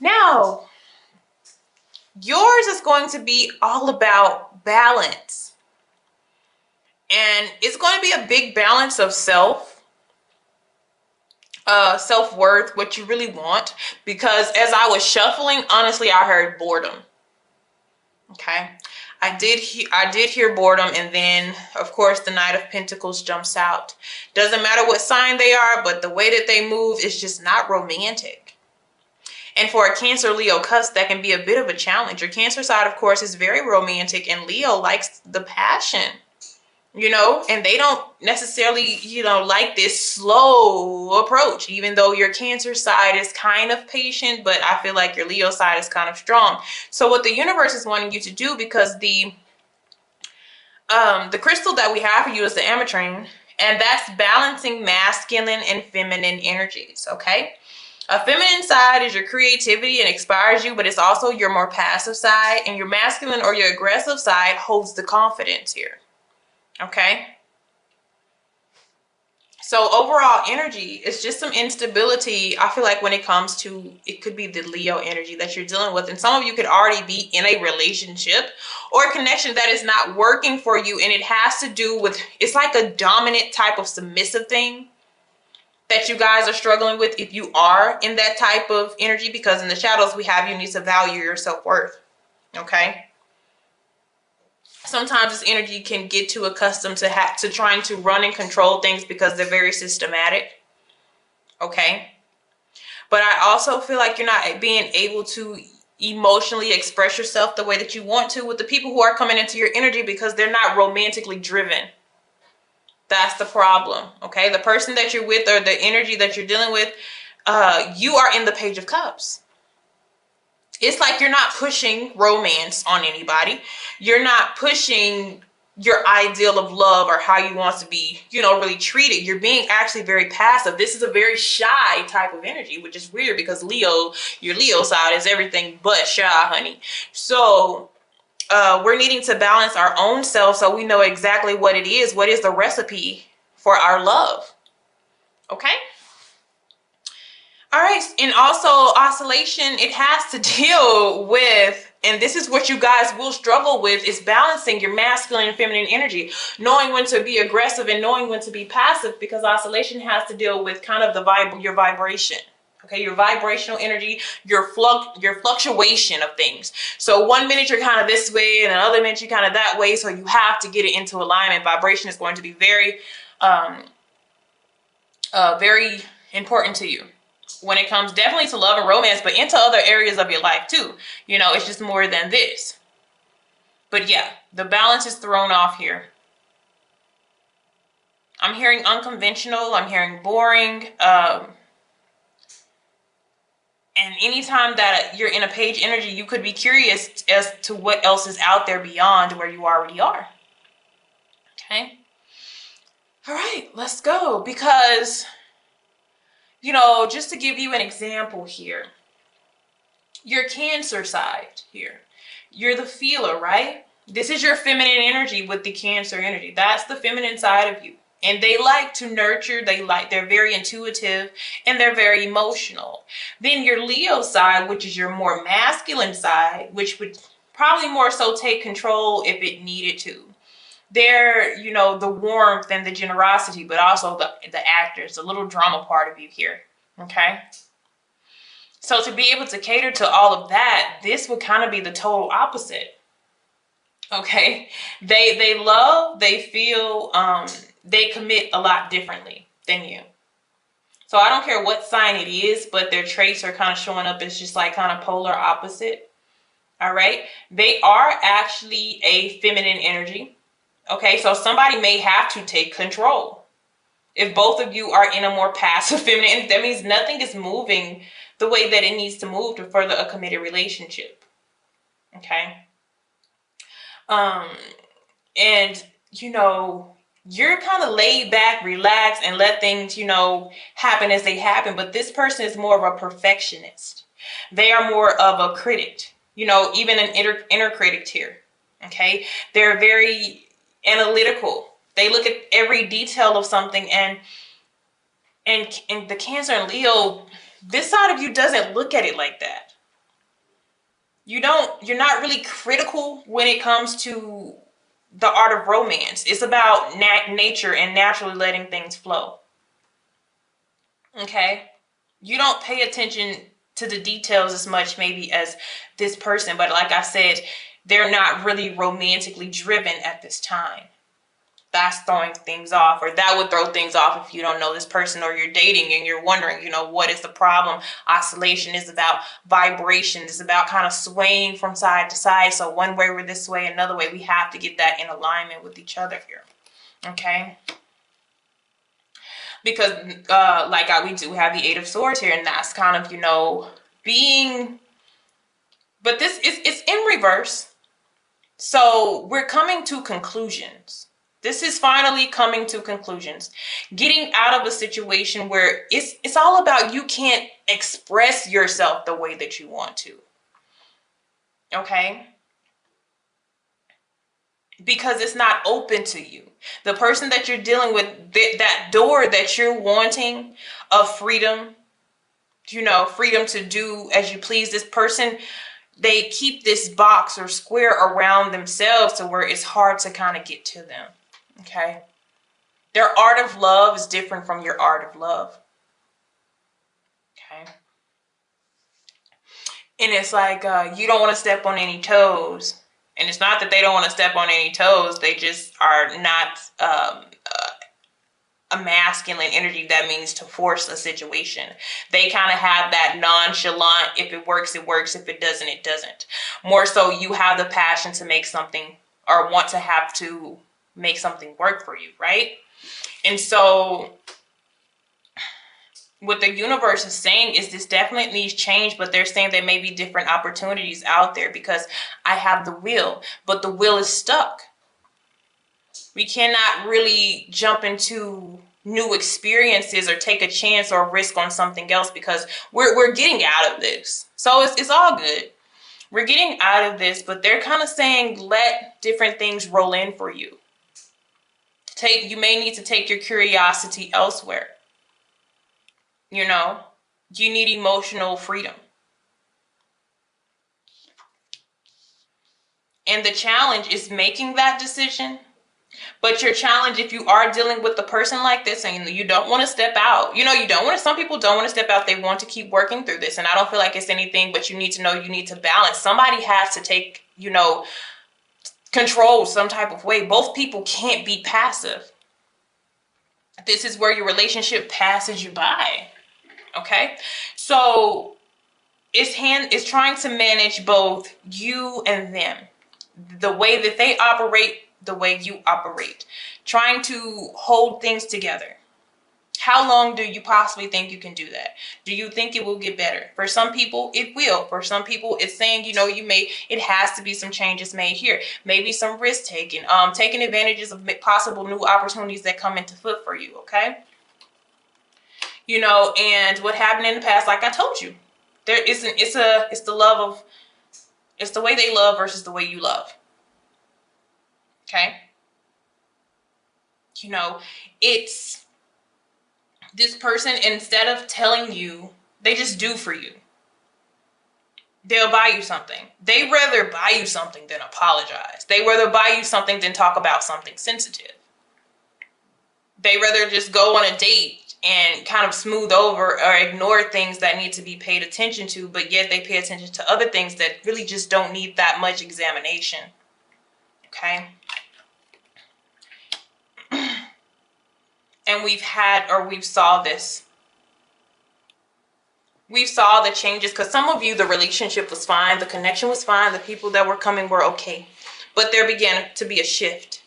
Now, yours is going to be all about balance. And it's going to be a big balance of self-worth, what you really want. Because as I was shuffling, honestly, I heard boredom. Okay. I did hear boredom, and then of course the Knight of Pentacles jumps out. Doesn't matter what sign they are, but the way that they move is just not romantic. And for a Cancer Leo cusp, that can be a bit of a challenge. Your Cancer side, of course, is very romantic, and Leo likes the passion, and they don't necessarily, like this slow approach, even though your Cancer side is kind of patient, but I feel like your Leo side is kind of strong. So what the universe is wanting you to do, because the crystal that we have for you is the ametrine, and that's balancing masculine and feminine energies, okay? A feminine side is your creativity and inspires you, but it's also your more passive side, and your masculine or your aggressive side holds the confidence here. Okay? So overall energy, it's just some instability. I feel like when it comes to, it could be the Leo energy that you're dealing with. And some of you could already be in a relationship or a connection that is not working for you. And it has to do with, it's like a dominant type of submissive thing that you guys are struggling with if you are in that type of energy, because in the shadows we have, you need to value your self-worth. Okay? Sometimes this energy can get too accustomed to trying to run and control things because they're very systematic. Okay? But I also feel like you're not being able to emotionally express yourself the way that you want to with the people who are coming into your energy, because they're not romantically driven. That's the problem, okay? The person that you're with or the energy that you're dealing with, you are in the Page of Cups. It's like you're not pushing romance on anybody. You're not pushing your ideal of love or how you want to be, really treated. You're being actually very passive. This is a very shy type of energy, which is weird because your Leo side is everything but shy, honey. So we're needing to balance our own self so we know exactly what it is. What is the recipe for our love? Okay? All right. And also oscillation, it has to deal with, and this is what you guys will struggle with, is balancing your masculine and feminine energy, knowing when to be aggressive and knowing when to be passive, because oscillation has to deal with kind of your vibration. Okay, your vibrational energy, your fluctuation of things. So one minute you're kind of this way, and another minute you're kind of that way. So you have to get it into alignment. Vibration is going to be very, very important to you when it comes definitely to love and romance, but into other areas of your life too. It's just more than this. But yeah, the balance is thrown off here. I'm hearing unconventional. I'm hearing boring. And anytime that you're in a page energy, you could be curious as to what else is out there beyond where you already are. Okay. All right, let's go. Because, just to give you an example here, your Cancer side here, you're the feeler, right? This is your feminine energy with the Cancer energy. That's the feminine side of you. And they like to nurture, they're very intuitive, and they're very emotional. Then your Leo side, which is your more masculine side, which would probably more so take control if it needed to. They're, the warmth and the generosity, but also the actors, the little drama part of you here, okay? So to be able to cater to all of that, this would kind of be the total opposite, okay? They love, they feel, they commit a lot differently than you. So I don't care what sign it is, but their traits are kind of showing up as just like kind of polar opposite. All right. They are actually a feminine energy. Okay. So somebody may have to take control. If both of you are in a more passive feminine, that means nothing is moving the way that it needs to move to further a committed relationship. Okay. And you're kind of laid back, relaxed, and let things, happen as they happen. But this person is more of a perfectionist. They are more of a critic, even an inner critic here. Okay. They're very analytical. They look at every detail of something, and the Cancer and Leo, this side of you doesn't look at it like that. you're not really critical when it comes to the art of romance. It's about nature and naturally letting things flow. Okay? You don't pay attention to the details as much maybe as this person, but like I said, they're not really romantically driven at this time. That's throwing things off, or that would throw things off if you don't know this person, or you're dating and you're wondering, what is the problem? Oscillation is about vibration. It's about kind of swaying from side to side. So one way we're this way, another way. We have to get that in alignment with each other here. Okay? Because we do have the Eight of Swords here, and that's kind of, being, but this is, it's in reverse. So we're coming to conclusions. This is finally coming to conclusions. Getting out of a situation where it's all about you can't express yourself the way that you want to. Okay? Because it's not open to you. The person that you're dealing with, that door that you're wanting of freedom, freedom to do as you please, this person, they keep this box or square around themselves to where it's hard to kind of get to them. Okay? Their art of love is different from your art of love. Okay? And it's like you don't want to step on any toes. And it's not that they don't want to step on any toes. They just are not a masculine energy that means to force a situation. They kind of have that nonchalant, if it works, it works. If it doesn't, it doesn't. More so, you have the passion to make something, or want to have to make something work for you, right? And so what the universe is saying is this definitely needs change, but they're saying there may be different opportunities out there because I have the will, but the will is stuck. We cannot really jump into new experiences or take a chance or risk on something else because we're getting out of this. So it's all good. We're getting out of this, but they're kind of saying let different things roll in for you. You may need to take your curiosity elsewhere. You need emotional freedom. And the challenge is making that decision. But your challenge, if you are dealing with a person like this and you don't want to step out, some people don't want to step out. They want to keep working through this. And I don't feel like it's anything, but you need to know you need to balance. Somebody has to take, control some type of way. Both people can't be passive. This is where your relationship passes you by. Okay? So it's trying to manage both you and them. The way that they operate, the way you operate. Trying to hold things together. How long do you possibly think you can do that? Do you think it will get better? For some people, it will. For some people, it's saying, it has to be some changes made here. Maybe some risk taking, taking advantages of possible new opportunities that come into foot for you, okay? And what happened in the past, like I told you, it's the way they love versus the way you love. Okay? It's this person, instead of telling you, they just do for you. They'll buy you something. They rather buy you something than apologize. They rather buy you something than talk about something sensitive. They rather just go on a date and kind of smooth over or ignore things that need to be paid attention to, but yet they pay attention to other things that really just don't need that much examination. Okay? And we saw this. We saw the changes because some of you, the relationship was fine. The connection was fine. The people that were coming were okay. But there began to be a shift.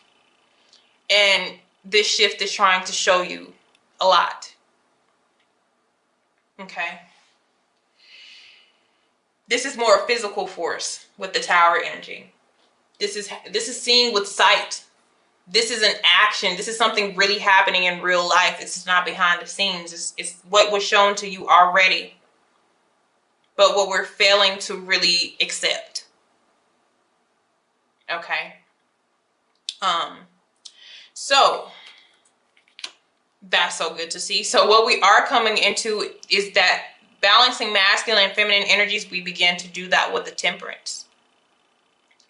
And this shift is trying to show you a lot. Okay? This is more a physical force with the Tower energy. This is seeing with sight. This is an action. This is something really happening in real life. This is not behind the scenes. It's what was shown to you already. But what we're failing to really accept. Okay. So that's so good to see. So what we are coming into is that balancing masculine and feminine energies, we begin to do that with the temperance.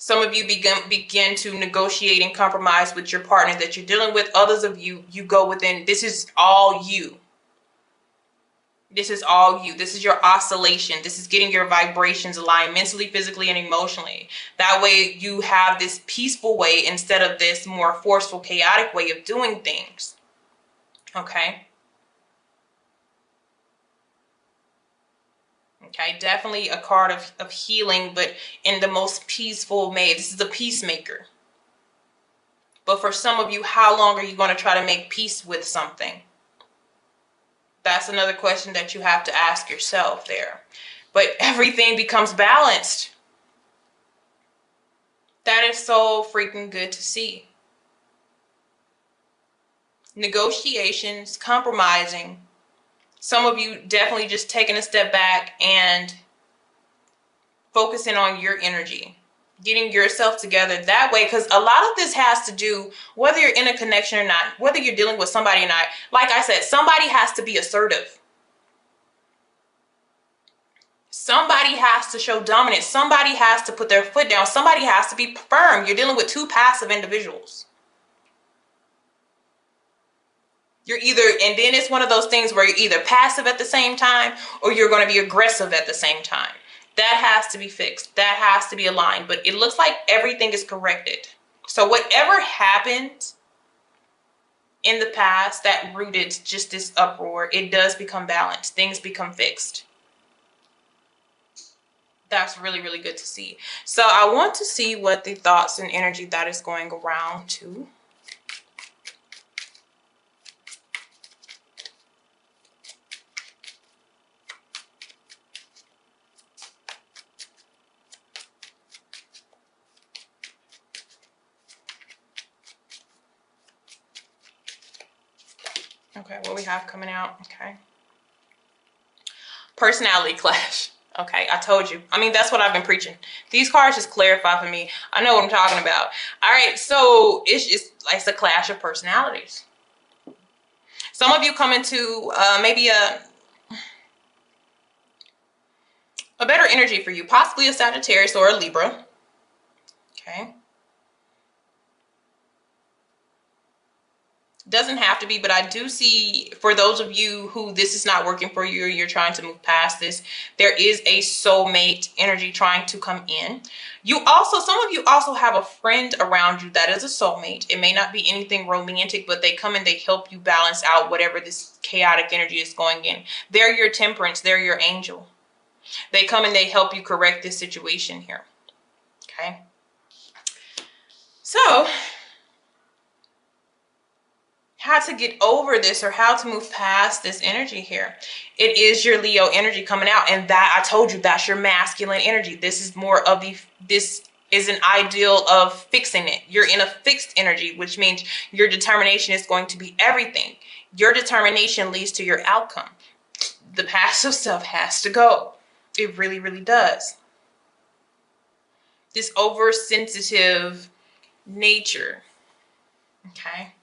Some of you begin to negotiate and compromise with your partner that you're dealing with. Others of you, you go within. This is all you. This is all you. This is your oscillation. This is getting your vibrations aligned mentally, physically, and emotionally. That way you have this peaceful way instead of this more forceful, chaotic way of doing things. Okay? Okay, definitely a card of healing, but in the most peaceful way. This is a peacemaker. But for some of you, how long are you going to try to make peace with something? That's another question that you have to ask yourself there. But everything becomes balanced. That is so freaking good to see. Negotiations, compromising. Some of you definitely just taking a step back and focusing on your energy. Getting yourself together that way, because a lot of this has to do whether you're in a connection or not, whether you're dealing with somebody or not. Like I said, somebody has to be assertive. Somebody has to show dominance. Somebody has to put their foot down. Somebody has to be firm. You're dealing with two passive individuals. You're either, and then it's one of those things where you're either passive at the same time or you're going to be aggressive at the same time. That has to be fixed. That has to be aligned. But it looks like everything is corrected. So whatever happened in the past that rooted just this uproar, it does become balanced. Things become fixed. That's really, really good to see. So I want to see what the thoughts and energy that is going around to. Okay, what we have coming out, okay. Personality clash. Okay, I told you. I mean, that's what I've been preaching. These cards just clarify for me. I know what I'm talking about. All right, so it's just like a clash of personalities. Some of you come into maybe a better energy for you, possibly a Sagittarius or a Libra. Okay. Doesn't have to be, but I do see for those of you who this is not working for you or you're trying to move past this, there is a soulmate energy trying to come in. You also, some of you also have a friend around you that is a soulmate. It may not be anything romantic, but they come and they help you balance out whatever this chaotic energy is going in. They're your temperance. They're your angel. They come and they help you correct this situation here. Okay. So how to get over this or how to move past this energy here. It is your Leo energy coming out, and that I told you that's your masculine energy. This is more of this is an ideal of fixing it. You're in a fixed energy, which means your determination is going to be everything. Your determination leads to your outcome. The passive stuff has to go. It really, really does. This oversensitive nature. Okay.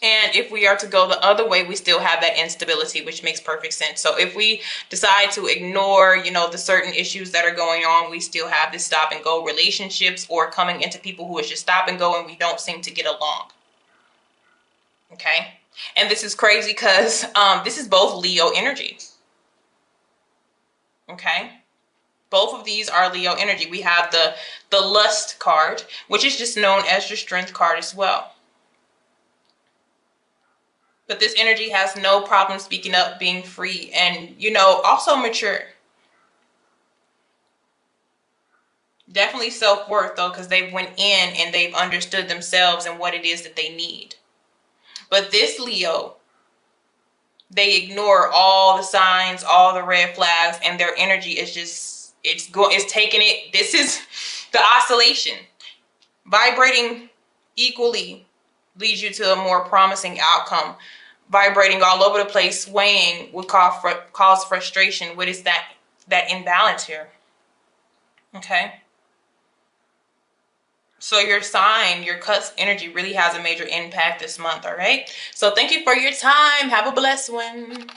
And if we are to go the other way, we still have that instability, which makes perfect sense. So if we decide to ignore, you know, the certain issues that are going on, we still have this stop and go relationships or coming into people who is just stop and go and we don't seem to get along. Okay. And this is crazy because this is both Leo energy. Okay. Both of these are Leo energy. We have the lust card, which is just known as your strength card as well. But this energy has no problem speaking up, being free, and, you know, also mature. Definitely self-worth, though, because they went in and they've understood themselves and what it is that they need. But this Leo, they ignore all the signs, all the red flags, and their energy is just, it's taking it. This is the oscillation. Vibrating equally leads you to a more promising outcome. Vibrating all over the place, swaying would cause frustration. What is that imbalance here? Okay. So your sign, your cusp energy really has a major impact this month, all right? So thank you for your time. Have a blessed one.